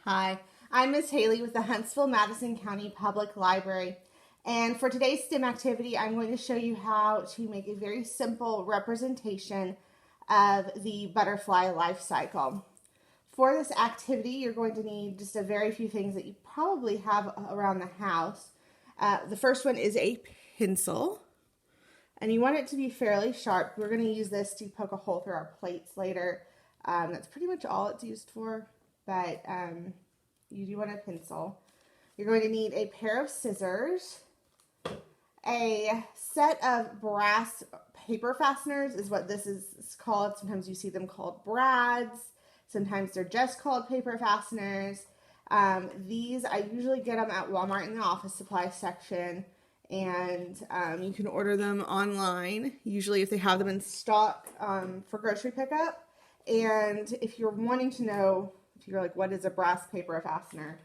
Hi, I'm Miss Haley with the Huntsville-Madison County Public Library. And for today's STEM activity, I'm going to show you how to make a very simple representation of the butterfly life cycle. For this activity, you're going to need just a very few things that you probably have around the house. The first one is a pencil, and you want it to be fairly sharp. We're going to use this to poke a hole through our plates later. That's pretty much all it's used for, but you do want a pencil. You're going to need a pair of scissors. A set of brass paper fasteners is what this is called. Sometimes you see them called brads. Sometimes they're just called paper fasteners. These, I usually get them at Walmart in the office supply section, and you can order them online, usually if they have them in stock for grocery pickup. And if you're wanting to know, if you're like, what is a brass paper fastener?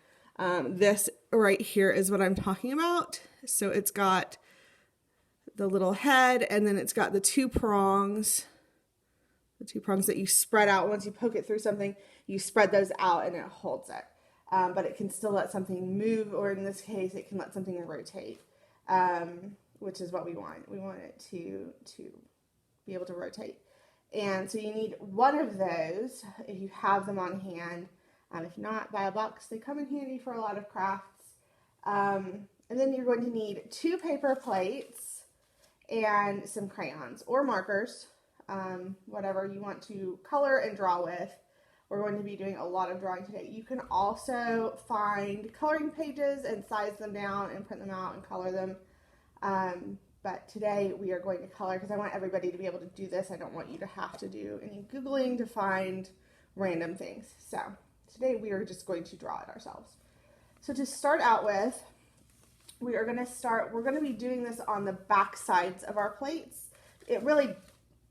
This right here is what I'm talking about. So it's got the little head, and then it's got the two prongs that you spread out. Once you poke it through something, you spread those out and it holds it. But it can still let something move, or in this case, it can let something rotate, which is what we want. We want it to be able to rotate. And so you need one of those if you have them on hand. If not, buy a box. They come in handy for a lot of crafts. And then you're going to need 2 paper plates and some crayons or markers, whatever you want to color and draw with. We're going to be doing a lot of drawing today. You can also find coloring pages and size them down and print them out and color them. But today we are going to color because I want everybody to be able to do this. I don't want you to have to do any Googling to find random things. So today we are just going to draw it ourselves. So to start out with, we're going to be doing this on the back sides of our plates. It really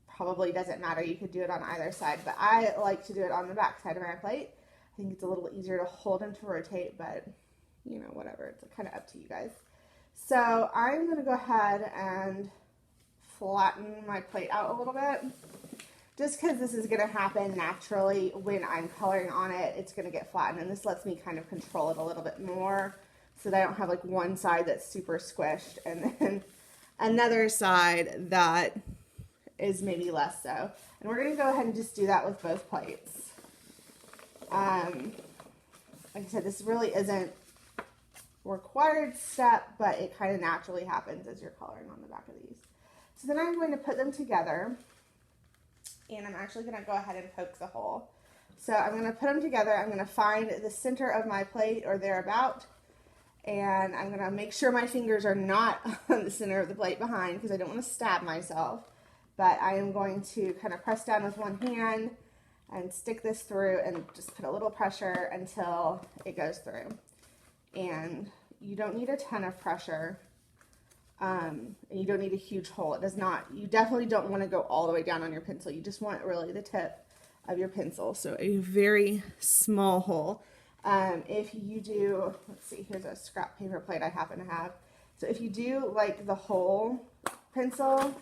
probably doesn't matter. You could do it on either side, but I like to do it on the back side of my plate. I think it's a little easier to hold and to rotate, but you know, whatever. It's kind of up to you guys. So I'm going to go ahead and flatten my plate out a little bit. Just because this is going to happen naturally when I'm coloring on it, it's going to get flattened, and this lets me kind of control it a little bit more so that I don't have like one side that's super squished and then another side that is maybe less so. And we're going to go ahead and just do that with both plates. Like I said, this really isn't a required step, but it kind of naturally happens as you're coloring on the back of these. So then I'm going to put them together, and I'm actually going to go ahead and poke the hole. So I'm going to put them together. I'm going to find the center of my plate or thereabout, and I'm going to make sure my fingers are not on the center of the plate behind because I don't want to stab myself. But I am going to kind of press down with one hand and stick this through and just put a little pressure until it goes through. And you don't need a ton of pressure, and you don't need a huge hole. It does not, you definitely don't want to go all the way down on your pencil. You just want really the tip of your pencil. So a very small hole. If you do, let's see, here's a scrap paper plate I happen to have. So if you do like the whole pencil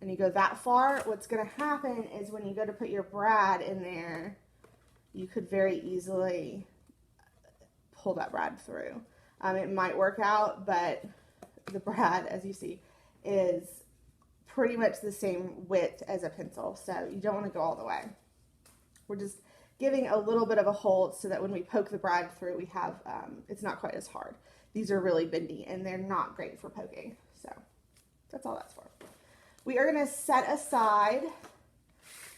and you go that far, what's going to happen is when you go to put your brad in there, you could very easily pull that brad through. It might work out, but the brad, as you see, is pretty much the same width as a pencil, so you don't want to go all the way. We're just giving a little bit of a hold so that when we poke the brad through, we have, it's not quite as hard. These are really bendy, and they're not great for poking, so that's all that's for. We are going to set aside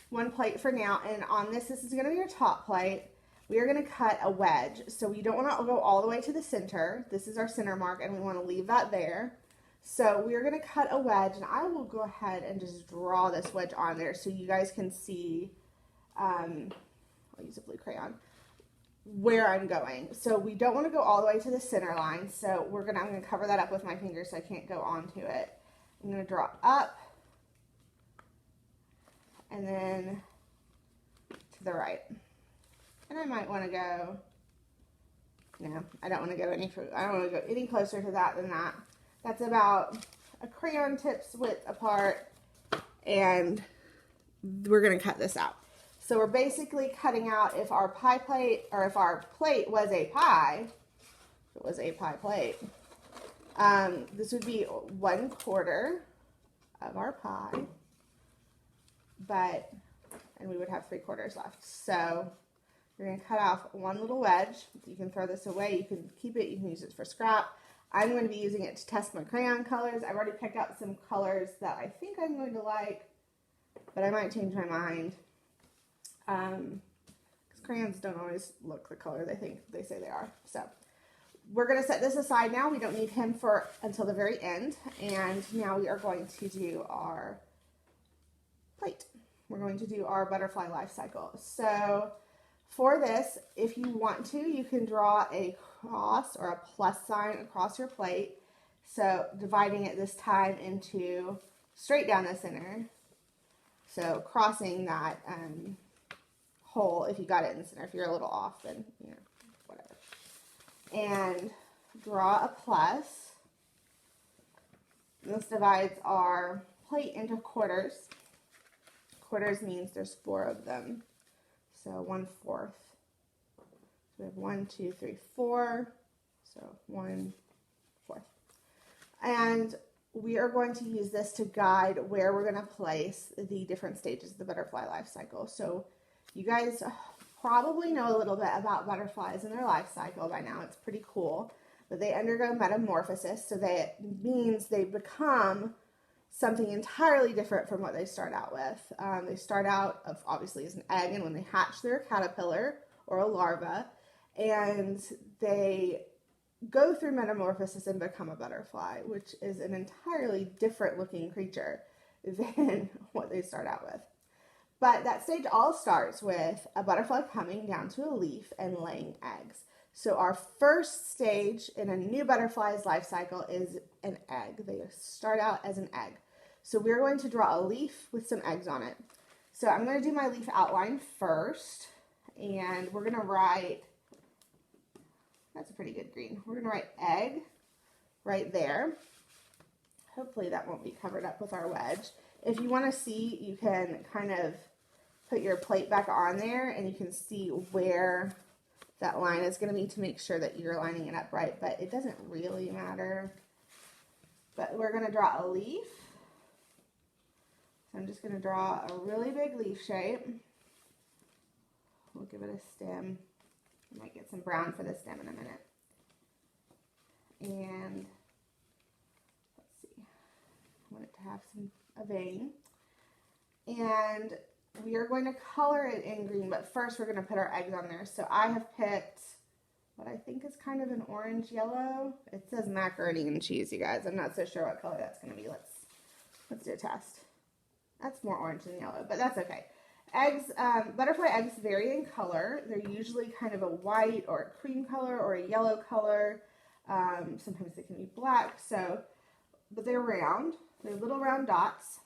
one plate for now, and on this is going to be your top plate. We are going to cut a wedge. So we don't want to go all the way to the center. This is our center mark, and we want to leave that there. So we are going to cut a wedge, and I will go ahead and just draw this wedge on there so you guys can see, I'll use a blue crayon, where I'm going. So we don't want to go all the way to the center line. So I'm going to cover that up with my finger so I can't go onto it. I'm going to draw up and then to the right. And I might want to go, no, I don't want to go any closer to that than that. That's about a crayon tip's width apart, and we're going to cut this out. So we're basically cutting out, if our pie plate, or if our plate was a pie, if it was a pie plate, this would be 1/4 of our pie, and we would have 3/4 left. So you're going to cut off one little wedge. You can throw this away, you can keep it, you can use it for scrap. I'm going to be using it to test my crayon colors. I've already picked out some colors that I think I'm going to like, but I might change my mind. Because crayons don't always look the color they say they are. So we're going to set this aside now. We don't need him until the very end. And now we are going to do our plate. We're going to do our butterfly life cycle. So for this, if you want to, you can draw a cross or a plus sign across your plate. So dividing it this time into straight down the center. So crossing that hole, if you got it in the center. If you're a little off, then, you know, whatever. And draw a plus. This divides our plate into quarters. Quarters means there's 4 of them. So 1/4. So we have 1, 2, 3, 4. So 1/4. And we are going to use this to guide where we're going to place the different stages of the butterfly life cycle. So you guys probably know a little bit about butterflies and their life cycle by now. It's pretty cool. But they undergo metamorphosis, so that means they become something entirely different from what they start out with. They start out, obviously, as an egg, and when they hatch, they're a caterpillar or a larva, and they go through metamorphosis and become a butterfly, which is an entirely different looking creature than what they start out with. But that stage all starts with a butterfly coming down to a leaf and laying eggs. So our first stage in a new butterfly's life cycle is an egg. They start out as an egg. So we're going to draw a leaf with some eggs on it. So I'm going to do my leaf outline first, and we're going to write, that's a pretty good green. We're going to write egg right there. Hopefully that won't be covered up with our wedge. If you want to see, you can kind of put your plate back on there, and you can see where that line is going to be to make sure that you're lining it up right, but it doesn't really matter. But we're going to draw a leaf. So I'm just going to draw a really big leaf shape. We'll give it a stem. I might get some brown for the stem in a minute. And let's see, I want it to have a vein. And we are going to color it in green, but first we're going to put our eggs on there. So I have picked what I think is kind of an orange yellow. It says macaroni and cheese, you guys. I'm not so sure what color that's going to be. Let's do a test. That's more orange than yellow, but that's okay. Eggs, butterfly eggs vary in color. They're usually kind of a white or a cream color or a yellow color. Sometimes they can be black. But they're round. They're little round dots.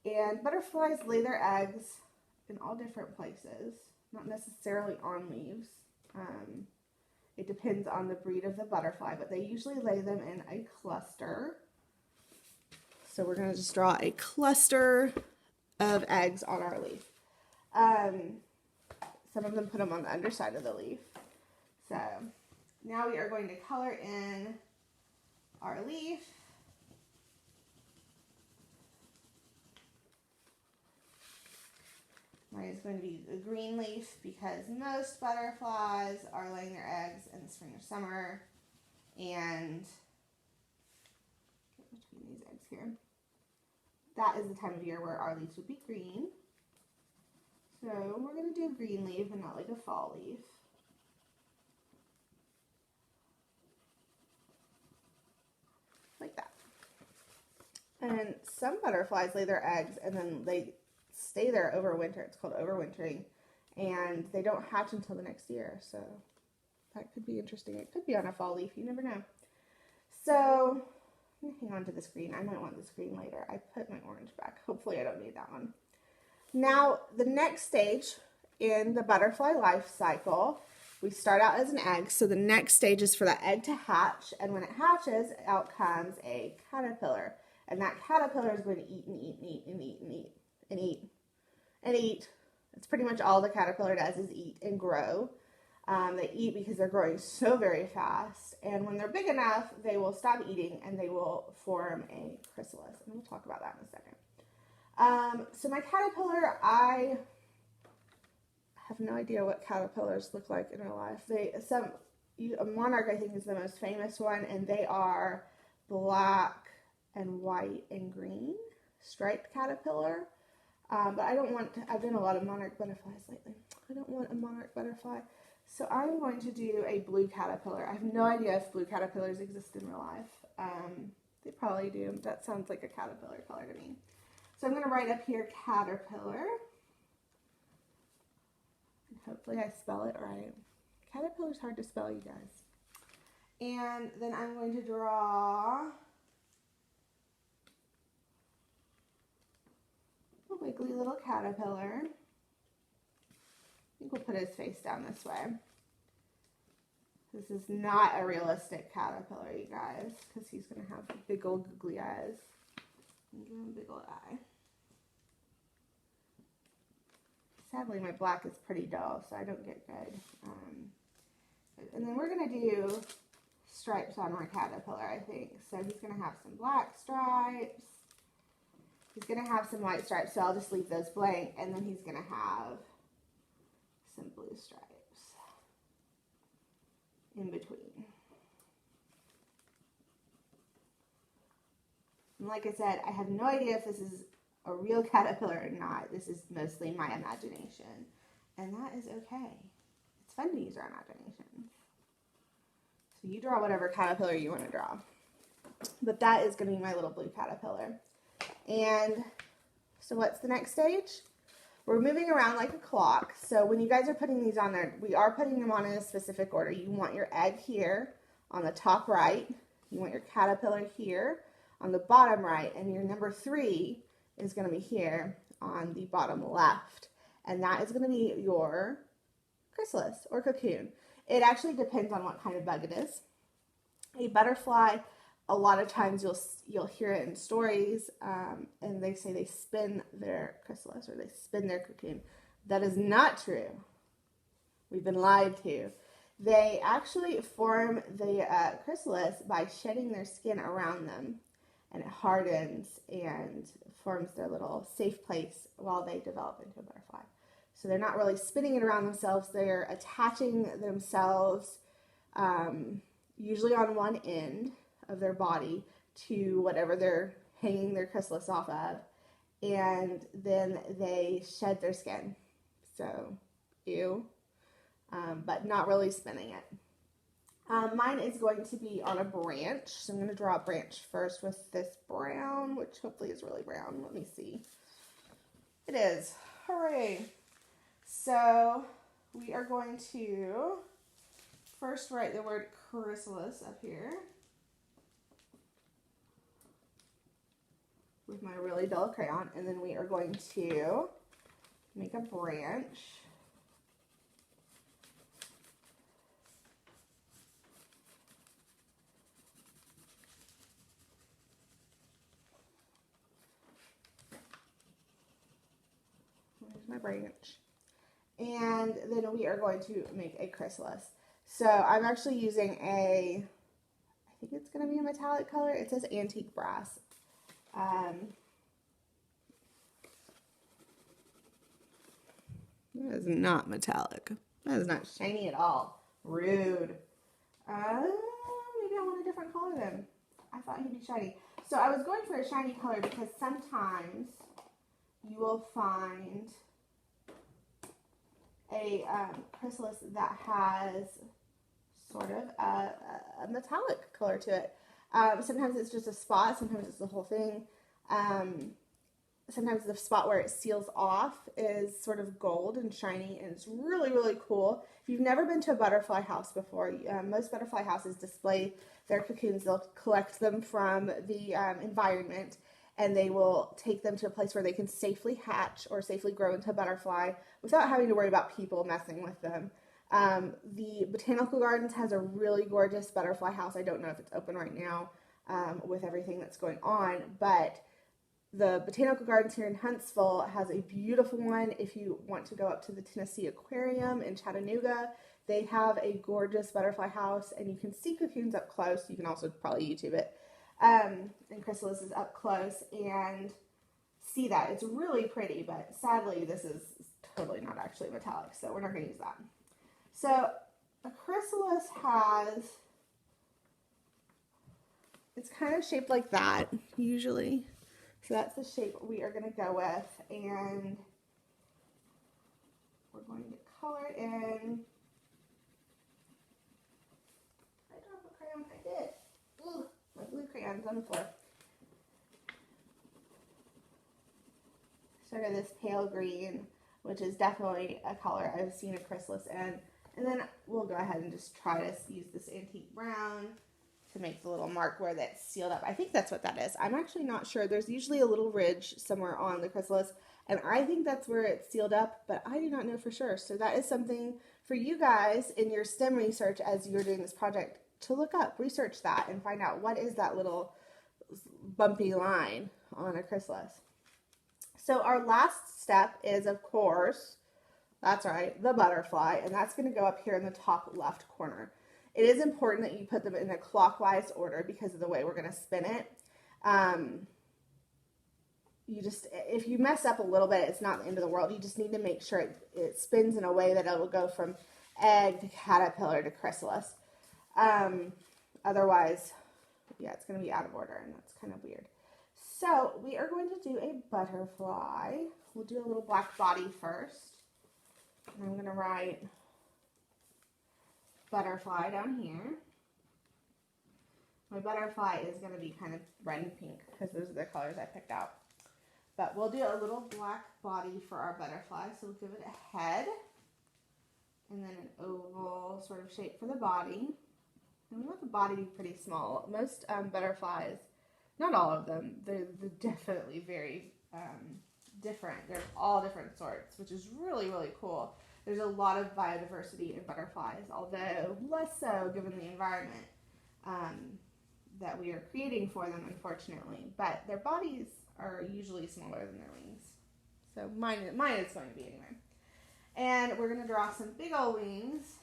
And butterflies lay their eggs in all different places, not necessarily on leaves. It depends on the breed of the butterfly, but they usually lay them in a cluster. So we're going to just draw a cluster of eggs on our leaf. Some of them put them on the underside of the leaf. So now we are going to color in our leaf. Mine is going to be a green leaf because most butterflies are laying their eggs in the spring or summer. And between these eggs here, that is the time of year where our leaves would be green. So we're going to do a green leaf and not like a fall leaf. Like that. And some butterflies lay their eggs and then they stay there over winter. It's called overwintering, and they don't hatch until the next year. So that could be interesting. It could be on a fall leaf. You never know. So I'm gonna hang on to this green. I might want this green later. I put my orange back. Hopefully I don't need that one. Now the next stage in the butterfly life cycle, we start out as an egg. So the next stage is for that egg to hatch, and when it hatches, out comes a caterpillar, and that caterpillar is going to eat and eat and eat and eat and eat and eat and eat. It's pretty much all the caterpillar does is eat and grow. They eat because they're growing so very fast, and when they're big enough, they will stop eating and they will form a chrysalis, and we'll talk about that in a second. So my caterpillar, I have no idea what caterpillars look like in real life. A monarch, I think, is the most famous one, and they are black and white and green striped caterpillar. But I don't want to, I've done a lot of monarch butterflies lately. I don't want a monarch butterfly. So I'm going to do a blue caterpillar. I have no idea if blue caterpillars exist in real life. They probably do. That sounds like a caterpillar color to me. So I'm going to write up here caterpillar. And hopefully I spell it right. Caterpillar's hard to spell, you guys. And then I'm going to draw a wiggly little caterpillar. I think we'll put his face down this way. This is not a realistic caterpillar, you guys, because he's going to have big old googly eyes. And big old eye. Sadly, my black is pretty dull, so I don't get good. And then we're going to do stripes on my caterpillar, I think. So he's going to have some black stripes. He's going to have some white stripes, so I'll just leave those blank. And then he's going to have some blue stripes in between. And like I said, I have no idea if this is a real caterpillar or not. This is mostly my imagination. And that is okay. It's fun to use our imagination. So you draw whatever caterpillar you want to draw. But that is going to be my little blue caterpillar. And so what's the next stage? We're moving around like a clock. So when you guys are putting these on there, we are putting them on in a specific order. You want your egg here on the top right. You want your caterpillar here on the bottom right. And your number 3 is going to be here on the bottom left. And that is going to be your chrysalis or cocoon. It actually depends on what kind of bug it is. A butterfly, a lot of times you'll hear it in stories, and they say they spin their chrysalis or they spin their cocoon. That is not true. We've been lied to. They actually form the chrysalis by shedding their skin around them, and it hardens and forms their little safe place while they develop into a butterfly. So they're not really spinning it around themselves. They're attaching themselves usually on one end of their body to whatever they're hanging their chrysalis off of, and then they shed their skin. So, ew, but not really spinning it. Mine is going to be on a branch, so I'm going to draw a branch first with this brown, which hopefully is really brown. Let me see. It is. Hooray! So, we are going to first write the word chrysalis up here with my really dull crayon, and then we are going to make a branch. Here's my branch. And then we are going to make a chrysalis. So I'm actually using I think it's going to be a metallic color. It says antique brass. That is not metallic. That is not shiny at all. Rude. Maybe I want a different color then. I thought he'd be shiny. So I was going for a shiny color because sometimes you will find a chrysalis that has sort of a metallic color to it. Sometimes it's just a spot, sometimes it's the whole thing. Sometimes the spot where it seals off is sort of gold and shiny, and it's really, really cool. If you've never been to a butterfly house before, most butterfly houses display their cocoons. They'll collect them from the environment, and they will take them to a place where they can safely hatch or safely grow into a butterfly without having to worry about people messing with them. The Botanical Gardens has a really gorgeous butterfly house. I don't know if it's open right now with everything that's going on, but the Botanical Gardens here in Huntsville has a beautiful one. If you want to go up to the Tennessee Aquarium in Chattanooga, they have a gorgeous butterfly house, and you can see cocoons up close. You can also probably YouTube it. And chrysalis is up close and see that. It's really pretty, but sadly this is totally not actually metallic, so we're not going to use that. So a chrysalis it's kind of shaped like that usually. So that's the shape we are going to go with, and we're going to color it in. I dropped a crayon. I did. Ooh, my blue crayon's on the floor. Sort of this pale green, which is definitely a color I've seen a chrysalis in. And then we'll go ahead and just try to use this antique brown to make the little mark where that's sealed up. I think that's what that is. I'm actually not sure. There's usually a little ridge somewhere on the chrysalis, and I think that's where it's sealed up, but I do not know for sure. So that is something for you guys in your STEM research as you're doing this project to look up, research that, and find out what is that little bumpy line on a chrysalis. So our last step is, of course, that's right, the butterfly, and that's going to go up here in the top left corner. It is important that you put them in a clockwise order because of the way we're going to spin it. If you mess up a little bit, it's not the end of the world. You just need to make sure it spins in a way that it will go from egg to caterpillar to chrysalis. Otherwise, yeah, it's going to be out of order, and that's kind of weird. So we are going to do a butterfly. We'll do a little black body first. And I'm going to write butterfly down here. My butterfly is going to be kind of red and pink because those are the colors I picked out. But we'll do a little black body for our butterfly. So we'll give it a head and then an oval sort of shape for the body. And we want the body to be pretty small. Most butterflies, not all of them, they're definitely very different. They're all different sorts, which is really, really cool. There's a lot of biodiversity in butterflies, although less so given the environment that we are creating for them, unfortunately. But their bodies are usually smaller than their wings. So mine is going to be anyway. And we're going to draw some big old wings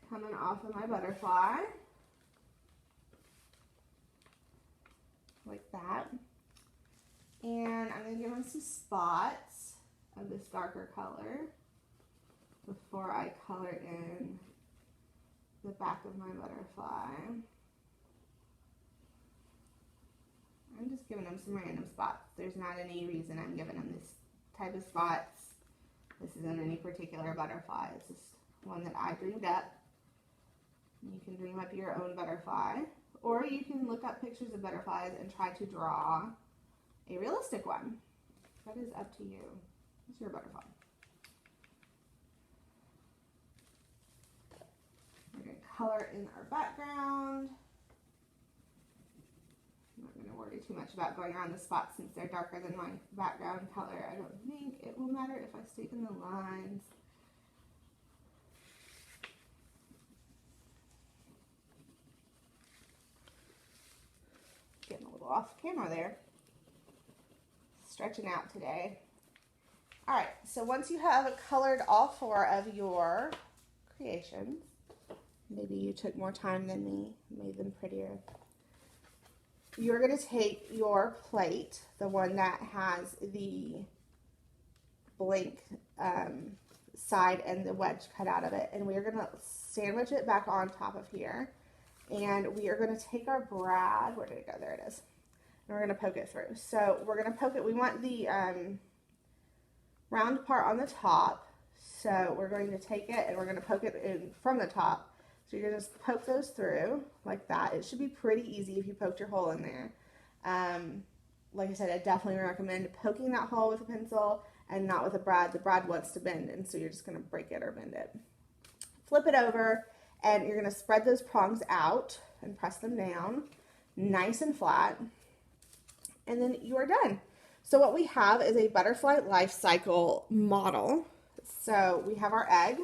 coming off of my butterfly. Like that. And I'm going to give them some spots of this darker color before I color in the back of my butterfly. I'm just giving them some random spots. There's not any reason I'm giving them this type of spots. This isn't any particular butterfly. It's just one that I dreamed up. You can dream up your own butterfly, or you can look up pictures of butterflies and try to draw a realistic one. That is up to you. It's your butterfly. We're going to color in our background. I'm not going to worry too much about going around the spots since they're darker than my background color. I don't think it will matter if I stay in the lines. Getting a little off camera there. Stretching out today. All right, so once you have colored all four of your creations, maybe you took more time than me, made them prettier. You're going to take your plate, the one that has the blank side and the wedge cut out of it, and we're going to sandwich it back on top of here. And we are going to take our brad, where did it go? There it is. And we're going to poke it through. So we're going to poke it, we want the round part on the top. So we're going to take it and we're going to poke it in from the top. So you're going to just poke those through like that. It should be pretty easy if you poked your hole in there. Like I said, I definitely recommend poking that hole with a pencil and not with a brad. The brad wants to bend, and so you're just going to break it or bend it. Flip it over. And you're going to spread those prongs out and press them down nice and flat. And then you are done. So what we have is a butterfly life cycle model. So we have our egg.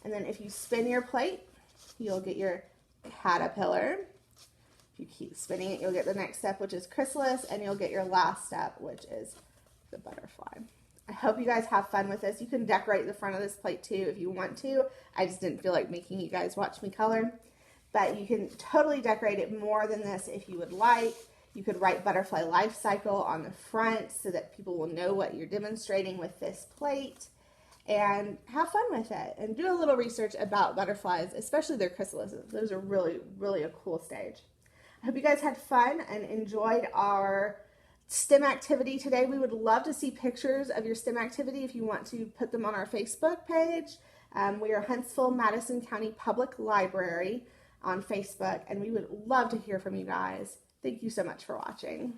And then if you spin your plate, you'll get your caterpillar. If you keep spinning it, you'll get the next step, which is chrysalis, and you'll get your last step, which is the butterfly. I hope you guys have fun with this. You can decorate the front of this plate too if you want to. I just didn't feel like making you guys watch me color. But you can totally decorate it more than this if you would like. You could write butterfly life cycle on the front so that people will know what you're demonstrating with this plate. And have fun with it. And do a little research about butterflies, especially their chrysalises. Those are really, really a cool stage. I hope you guys had fun and enjoyed our STEM activity today. We would love to see pictures of your STEM activity if you want to put them on our Facebook page. We are Huntsville Madison County Public Library on Facebook, and we would love to hear from you guys. Thank you so much for watching.